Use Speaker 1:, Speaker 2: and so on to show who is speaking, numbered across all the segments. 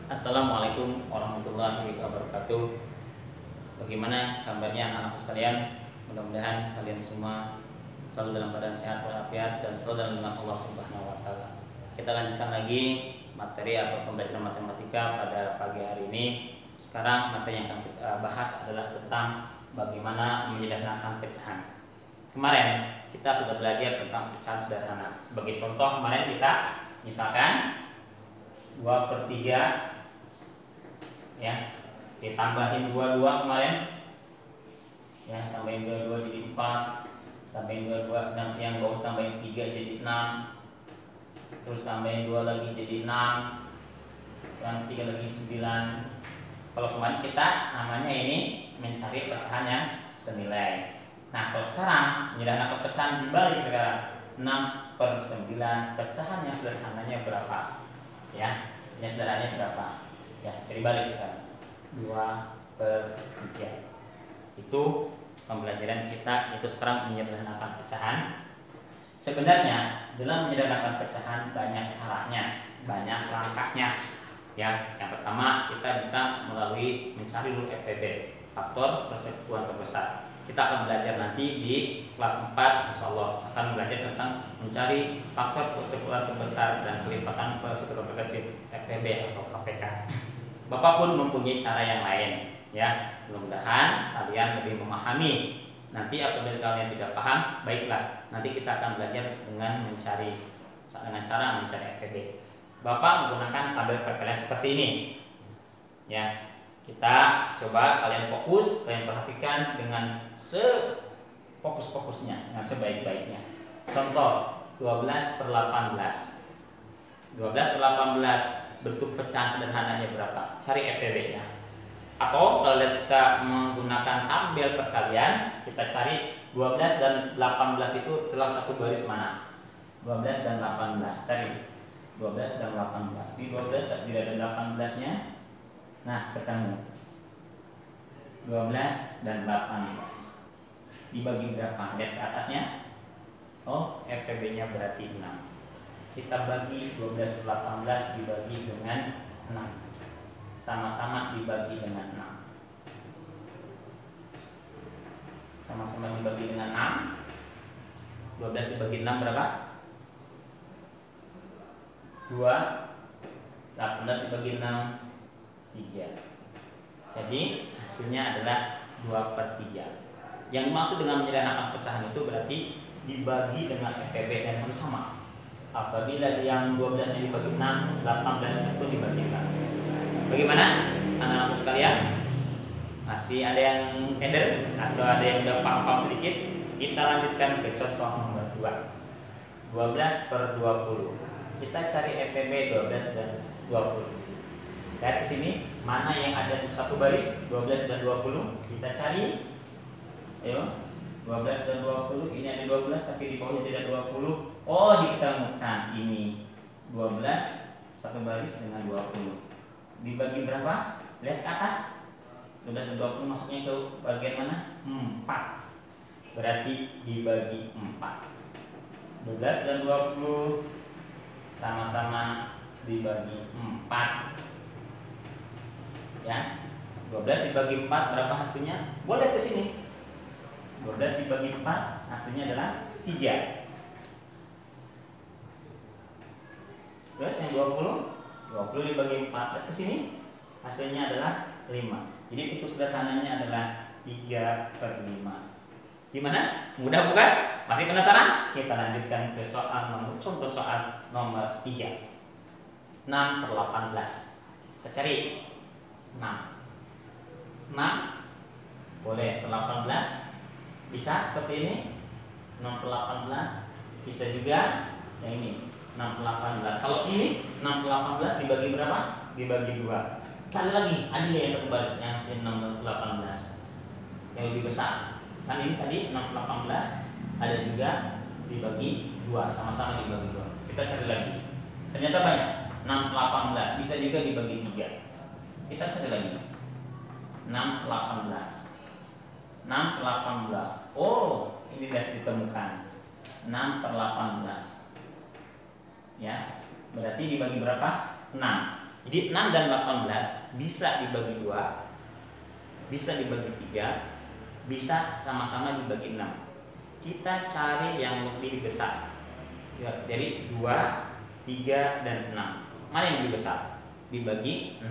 Speaker 1: Assalamualaikum warahmatullahi wabarakatuh. Bagaimana kabarnya anak-anakku sekalian? Mudah-mudahan kalian semua selalu dalam keadaan sehat walafiat dan selalu dalam lindungan Allah Subhanahu wa taala. Kita lanjutkan lagi materi atau pembelajaran matematika pada pagi hari ini. Sekarang materi yang akan kita bahas adalah tentang bagaimana menyederhanakan pecahan. Kemarin kita sudah belajar tentang pecahan sederhana. Sebagai contoh, kemarin kita misalkan 2/3 ya, ditambahin 22 kemarin ya, tambahin 22 jadi 4, tambahin 22 dan yang bawah tambahin 3 jadi 6, terus tambahin 2 lagi jadi 6 dan 3 lagi 9. Kalau kemarin kita namanya ini mencari pecahan yang senilai. Nah, kalau sekarang menyederhanakan pecahan dibalik sekarang, 6/9 pecahan yang sederhananya berapa ya, yang sederhananya berapa ya, jadi balik sekarang 2/3. Itu pembelajaran kita, itu sekarang menyederhanakan pecahan. Sebenarnya dalam menyederhanakan pecahan banyak caranya, banyak langkahnya ya. Yang pertama kita bisa melalui mencari rule FPB, faktor persekutuan terbesar. Kita akan belajar nanti di kelas 4, insya Allah akan belajar tentang mencari faktor persekutuan terbesar dan kelipatan persekutuan terkecil, FPB atau KPK. Bapak pun mempunyai cara yang lain ya. Mudah-mudahan kalian lebih memahami. Nanti apabila kalian tidak paham, baiklah, nanti kita akan belajar dengan cara mencari FPB. Bapak menggunakan tabel perkalian seperti ini ya. Kita coba kalian fokus, kalian perhatikan dengan sefokus-fokusnya, dengan sebaik-baiknya. Contoh 12/18. 12/18 bentuk pecahan sederhananya berapa? Cari FPB-nya. Atau kalau kita menggunakan tabel perkalian, kita cari 12 dan 18 itu dalam satu baris mana? 12 dan 18 tadi. 12 dan 18. Di 12 tidak ada 18-nya. Nah, ketemu 12 dan 18 dibagi berapa? Lihat ke atasnya. Oh, FPB-nya berarti 6. Kita bagi 12/18 dibagi dengan 6. Sama-sama dibagi dengan 6. Sama-sama dibagi dengan 6. 12 dibagi 6 berapa? 2. 18 dibagi 6 3. Jadi hasilnya adalah 2/3. Yang dimaksud dengan menyederhanakan pecahan itu berarti dibagi dengan FPB dan harus sama. Apabila yang 12-nya dibagi 6, 18-nya pun dibagi 6. Bagaimana anak-anak sekalian? Masih ada yang header atau ada yang udah paham-paham sedikit? Kita lanjutkan ke contoh nomor 2. 12/20. Kita cari FPB 12 dan 20. Lihat ke sini, mana yang ada satu baris 12 dan 20 kita cari. Ayo, 12 dan 20, ini ada 12 tapi di bawahnya tidak 20. Oh, ditemukan ini 12 satu baris dengan 20. Dibagi berapa? Lihat ke atas. 12 dan 20 masuknya ke bagian mana? 4. Berarti dibagi 4. 12 dan 20 sama-sama dibagi 4. Ya, 12 dibagi 4 berapa hasilnya? Boleh ke sini. 12 dibagi 4 hasilnya adalah 3. Terus yang 20 dibagi 4 lihat ke sini hasilnya adalah 5. Jadi bentuk sederhananya adalah 3/5. Gimana? Mudah bukan? Masih penasaran? Kita lanjutkan ke contoh soal nomor 3. 6/18. Kita cari 6 boleh 18 bisa seperti ini. 6/18 bisa juga yang ini 6/18. Kalau ini 6/18 dibagi berapa? Dibagi 2. Cari lagi adilnya yang satu baris yang hasil 6/18 yang lebih besar. Kan ini tadi 6/18 ada juga dibagi 2, sama-sama dibagi 2. Kita cari lagi. Ternyata banyak. 6/18 bisa juga dibagi 3. Kita cari lagi 6/18. Oh, ini sudah ditemukan 6/18 ya. Berarti dibagi berapa? 6. Jadi 6 dan 18 bisa dibagi 2, bisa dibagi 3, bisa sama-sama dibagi 6. Kita cari yang lebih besar. Ya, jadi 2, 3, dan 6. Mana yang lebih besar? Dibagi 6.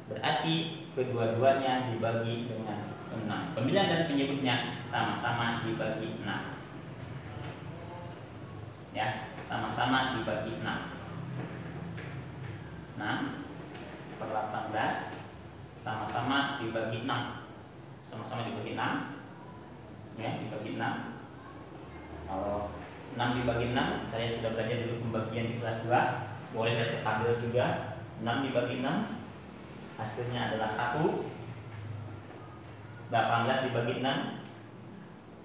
Speaker 1: Berarti kedua-duanya dibagi dengan 6. Pemilihan dan penyebutnya sama-sama dibagi 6. Ya, sama-sama dibagi 6. 6 per 18 sama-sama dibagi 6. Sama-sama dibagi 6. Ya, dibagi 6. Kalau 6 dibagi 6, saya sudah belajar dulu pembagian di kelas 2. Boleh lihat tabel juga. 6 dibagi 6 hasilnya adalah 1. 18 dibagi 6.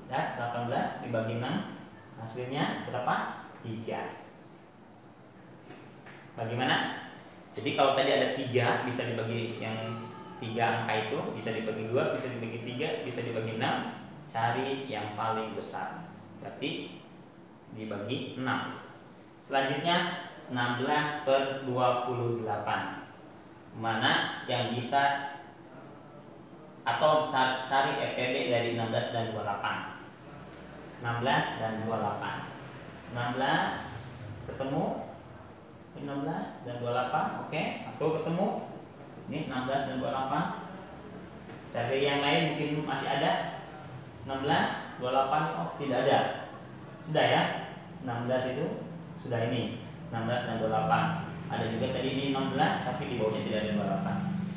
Speaker 1: Ya, 18 dibagi 6 hasilnya berapa? 3. Bagaimana? Jadi kalau tadi ada 3 bisa dibagi, yang 3 angka itu bisa dibagi 2, bisa dibagi 3, bisa dibagi 6. Cari yang paling besar. Berarti dibagi 6. Selanjutnya 16 per 28. Mana yang bisa, atau cari EPB dari 16 dan 28. 16 dan 28. 16 ketemu 16 dan 28. Oke, 1 ketemu. Ini 16 dan 28. Dari yang lain mungkin masih ada. 16, 28, oh tidak ada. Sudah ya. 16 itu sudah ini. 16 dan 28. Ada juga tadi ini 16 tapi di bawahnya tidak ada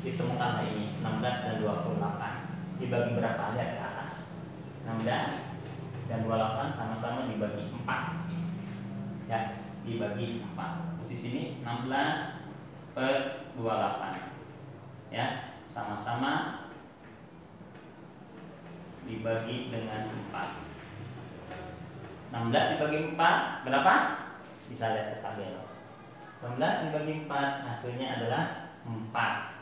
Speaker 1: 28. Ditemukanlah ini 16 dan 28. Dibagi berapa? Ada ke atas. 16 dan 28 sama-sama dibagi 4. Ya, dibagi 4. Di sini 16 per 28. Ya, sama-sama dibagi dengan 4. 16 dibagi 4 berapa? Bisa lihat ke tabel. 16 dibagi 4 hasilnya adalah 4.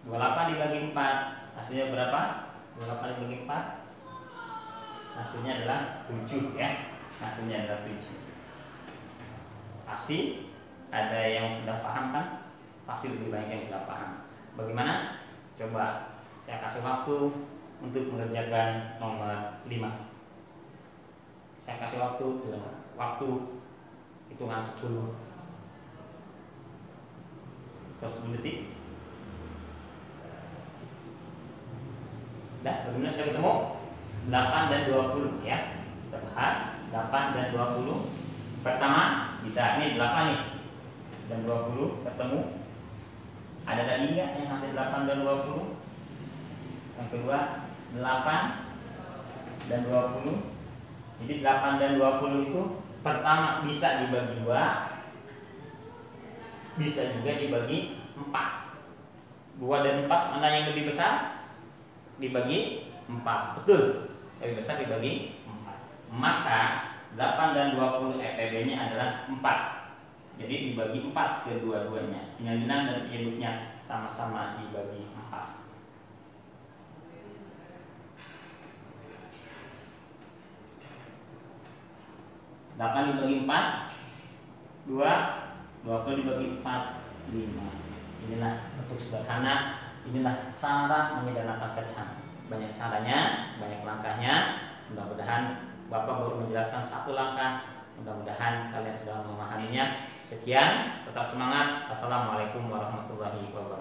Speaker 1: 28 dibagi 4 hasilnya berapa? 28 dibagi 4 hasilnya adalah 7 ya. Hasilnya adalah 7. Pasti ada yang sudah paham kan? Pasti lebih banyak yang sudah paham. Bagaimana? Coba saya kasih waktu untuk mengerjakan nomor 5. Saya kasih waktu hitungan 10 atau 10 detik. Dah, bagaimana sudah ketemu? 8 dan 20 ya. Kita bahas 8 dan 20. Pertama, bisa ini 8 nih. Dan 20 ketemu. Ada lagi enggak yang hasil 8 dan 20? Yang kedua, 8 dan 20. Jadi 8 dan 20 itu pertama bisa dibagi 2, bisa juga dibagi 4. 2 dan 4 mana yang lebih besar? Dibagi 4. Betul. Lebih besar dibagi 4. Maka 8 dan 20 EPB-nya adalah 4. Jadi dibagi 4 kedua-duanya. Penyalinan dan penyebutnya sama-sama dibagi 4. 8 dibagi 4 2, 20 dibagi 4 5. Inilah bentuk sederhana. Inilah cara menyederhanakan pecahan. Banyak caranya, banyak langkahnya. Mudah-mudahan Bapak baru menjelaskan 1 langkah. Mudah-mudahan kalian sudah memahaminya. Sekian, tetap semangat. Assalamualaikum warahmatullahi wabarakatuh.